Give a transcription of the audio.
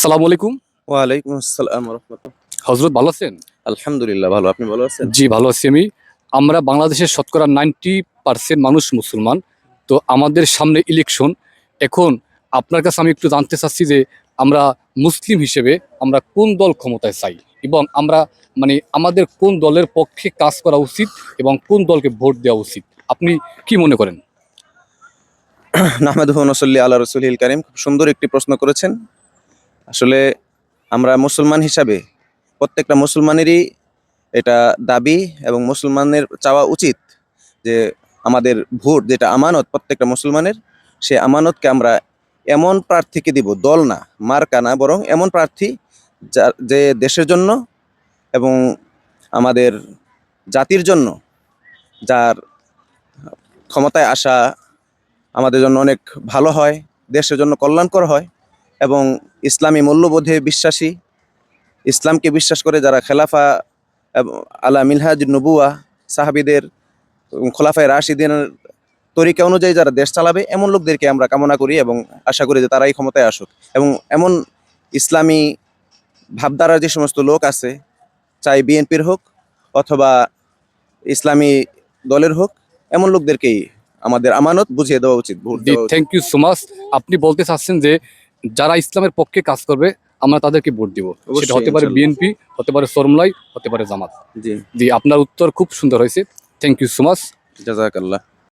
আসসালামু আলাইকুম। ওয়ালাইকুম আসসালাম রাহমাতুল্লাহ। হযরত ভালো আছেন? আলহামদুলিল্লাহ ভালো। আপনি ভালো আছেন? জি, ভালো আছি আমি। আমরা বাংলাদেশের শতকরা 90% মানুষ মুসলমান। তো আমাদের সামনে ইলেকশন। এখন আপনার কাছে আমি একটু জানতে চাচ্ছি যে আমরা মুসলিম হিসেবে আমরা কোন দল ক্ষমতায় চাই? এবং আমরা আমাদের কোন দলের পক্ষে কাজ করা উচিত এবং কোন দলকে ভোট দেওয়া উচিত? আপনি কি মনে করেন? নাহমাদুহু ওয়া নুসাল্লি আলা রাসূলিল কারীম। খুব সুন্দর একটি প্রশ্ন করেছেন। আসলে আমরা মুসলমান হিসাবে প্রত্যেকটা মুসলমানেরই এটা দাবি এবং মুসলমানের চাওয়া উচিত যে আমাদের ভোট যেটা আমানত প্রত্যেকটা মুসলমানের, সে আমানতকে আমরা এমন প্রার্থীকে দিব, দল না, মার্কা না, বরং এমন প্রার্থী যে দেশের জন্য এবং আমাদের জাতির জন্য, যার ক্ষমতায় আসা আমাদের জন্য অনেক ভালো হয়, দেশের জন্য কল্যাণকর হয় এবং ইসলামী মূল্যবোধে বিশ্বাসী, ইসলামকে বিশ্বাস করে যারা খেলাফা আলা মিনহাজ নবুয়া সাহাবীদের খোলাফায়ে রাশিদিনের তরিকা অনুযায়ী যারা দেশ চালাবে, এমন লোকদেরকে আমরা কামনা করি এবং আশা করি যে তারাই ক্ষমতায় আসুক। এবং এমন ইসলামী ভাবধারার যে সমস্ত লোক আছে, চাই বিএনপির হোক অথবা ইসলামী দলের হোক, এমন লোকদেরকেই আমাদের আমানত বুঝিয়ে দেওয়া উচিত, ভোট জি, দেওয়া উচিত। Thank you so much. আপনি বলতে চাচ্ছেন যে যারা ইসলামের পক্ষে কাজ করবে আমরা তাদেরকে ভোট দিব। সেটা অবশ্যই, হতে পারে ইনশাল্লাহ। বিএনপি, হতে পারে চরমলাই, হতে পারে জামাত। জি, জি, আপনার উত্তর খুব সুন্দর হয়েছে। Thank you so much. জাযাকাল্লাহ।